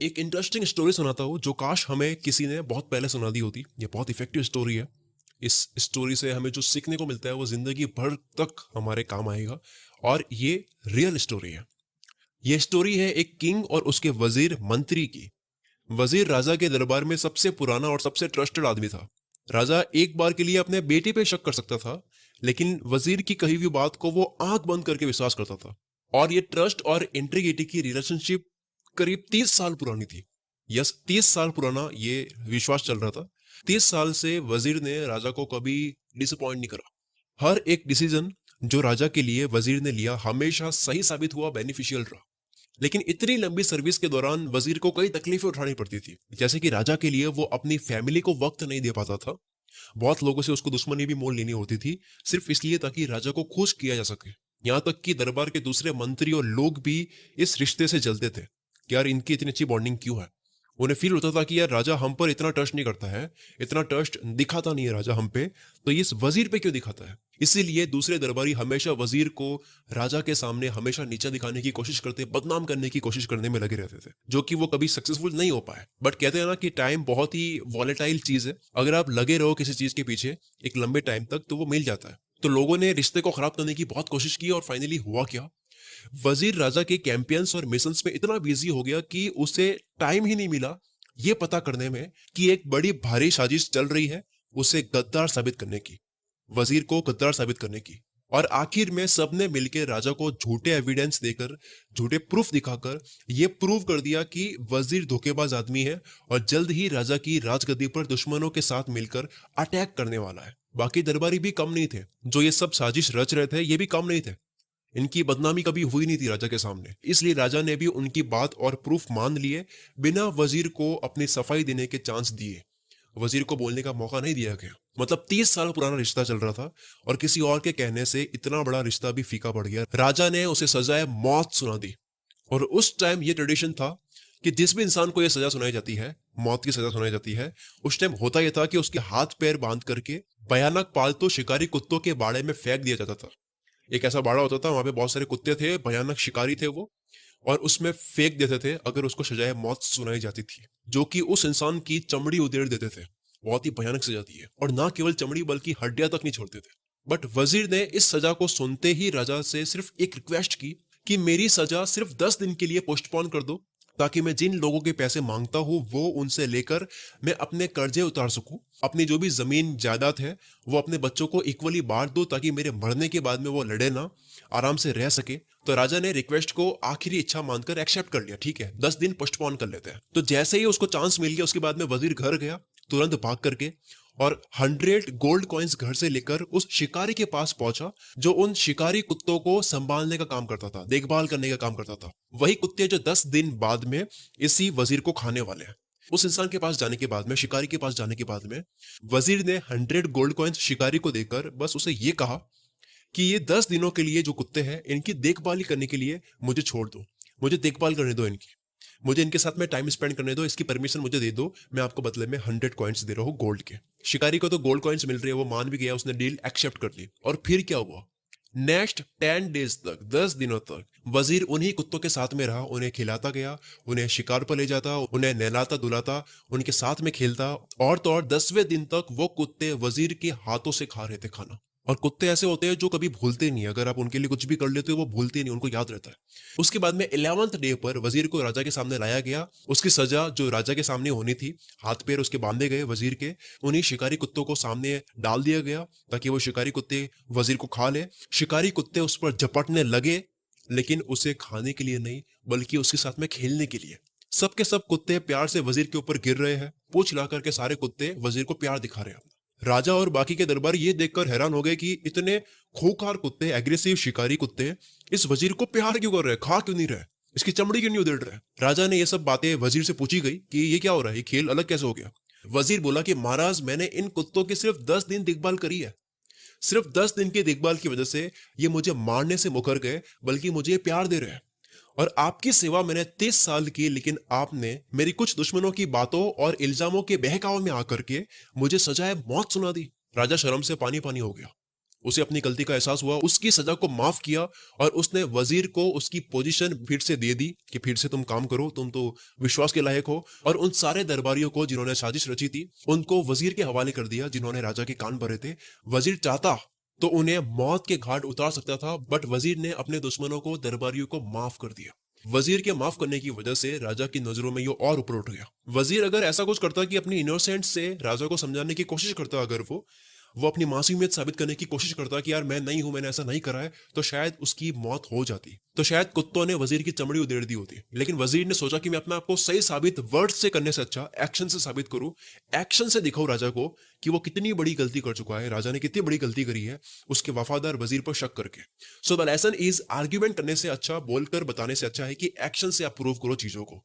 एक interesting story सुनाता हूँ जो काश हमें किसी ने बहुत पहले सुना दी होती। ये बहुत इफेक्टिव स्टोरी है। इस स्टोरी से हमें जो सीखने को मिलता है वो जिंदगी भर तक हमारे काम आएगा। और ये रियल स्टोरी है। ये स्टोरी है एक किंग और उसके वजीर मंत्री की। वजीर राजा के दरबार में सबसे पुराना और सबसे ट्रस्टेड आदमी था। राजा एक बार के लिए अपने बेटे पे शक कर सकता था, लेकिन वजीर की कही हुई बात को वो आंख बंद करके विश्वास करता था। और ये ट्रस्ट और इंटीग्रिटी की रिलेशनशिप करीब 30 साल पुरानी थी। यस, 30 साल पुराना ये विश्वास चल रहा था। 30 साल से वजीर ने राजा को कभी डिसअपॉइंट नहीं करा। हर एक डिसीजन जो राजा के लिए वजीर ने लिया हमेशा सही साबित हुआ, बेनिफिशियल रहा। लेकिन इतनी लंबी सर्विस के दौरान वजीर को कई तकलीफें उठानी पड़ती थी। जैसे कि राजा के लिए वो अपनी फैमिली को वक्त नहीं दे पाता था। बहुत लोगों से उसको दुश्मनी भी मोल लेनी होती थी, सिर्फ इसलिए ताकि राजा को खुश किया जा सके। यहाँ तक कि दरबार के दूसरे मंत्री और लोग भी इस रिश्ते से जलते थे कि यार इनकी इतनी अच्छी बॉन्डिंग क्यों है। उन्हें फील होता था कि यार राजा हम पर इतना ट्रस्ट नहीं करता है, इतना ट्रस्ट दिखाता नहीं है राजा हम पे, तो ये इस वजीर पे क्यों दिखाता है। इसीलिए दूसरे दरबारी हमेशा वजीर को राजा के सामने हमेशा नीचा दिखाने की कोशिश करते, बदनाम करने की कोशिश करने में लगे रहते थे, जो कि वो कभी सक्सेसफुल नहीं हो पाए। बट कहते हैं ना कि टाइम बहुत ही वॉलेटाइल चीज है। अगर आप लगे रहो किसी चीज के पीछे एक लंबे टाइम तक तो वो मिल जाता है। तो लोगों ने रिश्ते को खराब करने की बहुत कोशिश की और फाइनली हुआ क्या। वजीर राजा के कैंपियंस और मिशंस में इतना बिजी हो गया कि उसे टाइम ही नहीं मिला ये पता करने में कि एक बड़ी भारी साजिश चल रही है उसे गद्दार साबित करने की, वजीर को गद्दार साबित करने की। और आखिर में सबने मिलकर राजा को झूठे एविडेंस देकर, झूठे प्रूफ दिखाकर ये प्रूव कर दिया कि वजीर धोखेबाज आदमी है और जल्द ही राजा की राजगद्दी पर दुश्मनों के साथ मिलकर अटैक करने वाला है। बाकी दरबारी भी कम नहीं थे, जो ये सब साजिश रच रहे थे ये भी कम नहीं थे। इनकी बदनामी कभी हुई नहीं थी राजा के सामने, इसलिए राजा ने भी उनकी बात और प्रूफ मान लिए, बिना वजीर को अपनी सफाई देने के चांस दिए। वजीर को बोलने का मौका नहीं दिया गया। मतलब 30 साल पुराना रिश्ता चल रहा था और किसी और के कहने से इतना बड़ा रिश्ता भी फीका पड़ गया। राजा ने उसे सजाए मौत सुना दी। और उस टाइम ये ट्रेडिशन था कि जिस भी इंसान को यह सजा सुनाई जाती है, मौत की सजा सुनाई जाती है, उस टाइम होता यह था कि उसके हाथ पैर बांध करके भयानक पालतू शिकारी कुत्तों के बाड़े में फेंक दिया जाता था। एक ऐसा बाड़ा होता था, वहां पे बहुत सारे कुत्ते थे, भयानक शिकारी थे वो, और उसमें फेंक देते थे अगर उसको सजाए मौत सुनाई जाती थी, जो कि उस इंसान की चमड़ी उधेड़ देते थे। बहुत ही भयानक सजा थी है। और ना केवल चमड़ी बल्कि हड्डियां तक नहीं छोड़ते थे। बट वजीर ने इस सजा को सुनते ही राजा से सिर्फ एक रिक्वेस्ट की कि मेरी सजा सिर्फ 10 दिन के लिए पोस्टपोन कर दो, ताकि मैं जिन लोगों के पैसे मांगता हूं वो उनसे लेकर मैं अपने कर्जे उतार सकूं। अपनी जो भी जमीन जायदाद है वो अपने बच्चों को इक्वली बांट दो, ताकि मेरे मरने के बाद में वो लड़े ना, आराम से रह सके। तो राजा ने रिक्वेस्ट को आखिरी इच्छा मानकर एक्सेप्ट कर लिया। ठीक है, 10 दिन पोस्टपोन कर लेते हैं। तो जैसे ही उसको चांस मिल गया उसके बाद में वजीर घर गया तुरंत भाग करके, और 100 गोल्ड कॉइन्स घर से लेकर उस शिकारी के पास पहुंचा जो उन शिकारी कुत्तों को संभालने का काम करता था, देखभाल करने का काम करता था। वही कुत्ते जो 10 दिन बाद में इसी वजीर को खाने वाले हैं। उस इंसान के पास जाने के बाद में, शिकारी के पास जाने के बाद में, वजीर ने 100 गोल्ड कॉइन्स शिकारी को देकर बस उसे ये कहा कि ये 10 दिनों के लिए जो कुत्ते हैं इनकी देखभाल करने के लिए मुझे छोड़ दो, मुझे देखभाल करने दो इनकी, मुझे इनके साथ में टाइम स्पेंड करने दो, इसकी परमिशन मुझे दे दो, मैं आपको बदले में 100 कॉइन्स दे रहा हूँ गोल्ड के। शिकारी को तो गोल्ड कॉइन्स मिल रहे हैं, वो मान भी गया, उसने डील एक्सेप्ट कर ली। और फिर क्या हुआ, नेक्स्ट 10 डेज तक, 10 दिनों तक वजीर उन्हीं कुत्तों के साथ में रहा, उन्हें खिलाता गया, उन्हें शिकार पर ले जाता, उन्हें नहलाता धुलाता, उनके साथ में खेलता। और तो और 10वें दिन तक वो कुत्ते वजीर के हाथों से खा रहे थे खाना। और कुत्ते ऐसे होते हैं जो कभी भूलते नहीं, अगर आप उनके लिए कुछ भी कर लेते हो वो भूलते नहीं, उनको याद रहता है। उसके बाद में 11वें डे पर वजीर को राजा के सामने लाया गया। उसकी सजा जो राजा के सामने होनी थी, हाथ पैर उसके बांधे गए वजीर के, उन्हीं शिकारी कुत्तों को सामने डाल दिया गया ताकि वो शिकारी कुत्ते वजीर को खा ले। शिकारी कुत्ते उस पर झपटने लगे, लेकिन उसे खाने के लिए नहीं बल्कि उसके साथ में खेलने के लिए। सबके सब कुत्ते प्यार से वजीर के ऊपर गिर रहे हैं, पूछ ला करके सारे कुत्ते वजीर को प्यार दिखा रहे हैं। राजा और बाकी के दरबार ये देखकर हैरान हो गए कि इतने खूंखार कुत्ते, एग्रेसिव शिकारी कुत्ते इस वजीर को प्यार क्यों कर रहे हैं, खा क्यों नहीं रहे, इसकी चमड़ी क्यों नहीं उधेड़ रहे। राजा ने ये सब बातें वजीर से पूछी गई कि ये क्या हो रहा है, ये खेल अलग कैसे हो गया। वजीर बोला कि महाराज मैंने इन कुत्तों की सिर्फ 10 दिन देखभाल करी है, सिर्फ 10 दिन की देखभाल की वजह से ये मुझे मारने से मुकर गए, बल्कि मुझे प्यार दे रहे हैं। और आपकी सेवा मैंने 30 साल की, लेकिन आपने मेरी कुछ दुश्मनों की बातों और इल्जामों के बहकावे में आकर के मुझे सजाए मौत सुना दी। राजा शर्म से पानी पानी हो गया। उसे अपनी गलती का एहसास हुआ, उसकी सजा को माफ किया और उसने वजीर को उसकी पोजीशन फिर से दे दी कि फिर से तुम काम करो, तुम तो विश्वास के लायक हो। और उन सारे दरबारियों को जिन्होंने साजिश रची थी उनको वजीर के हवाले कर दिया, जिन्होंने राजा के कान भरे थे। वजीर चाहता तो उन्हें मौत के घाट उतार सकता था, बट वजीर ने अपने दुश्मनों को, दरबारियों को माफ कर दिया। वजीर के माफ करने की वजह से राजा की नजरों में ये और ऊपर उठ गया। वजीर अगर ऐसा कुछ करता कि अपनी इनोसेंट से राजा को समझाने की कोशिश करता, अगर वो अपनी मासूमियत साबित करने की कोशिश करता कि यार मैं नहीं हूं, मैंने ऐसा नहीं करा है, तो शायद उसकी मौत हो जाती। तो शायद कुत्तों ने वजीर की चमड़ी उधेड़ दी होती। लेकिन वजीर ने सोचा कि मैं अपने आप को सही साबित वर्ड से करने से अच्छा एक्शन से साबित करूं, एक्शन से दिखाऊं राजा को कि वो कितनी बड़ी गलती कर चुका है, राजा ने कितनी बड़ी गलती करी है, उसके वफादार वजीर पर शक करके। So the lesson is, argument करने से अच्छा, बोलकर बताने से अच्छा है कि एक्शन से आप प्रूव करो चीजों को।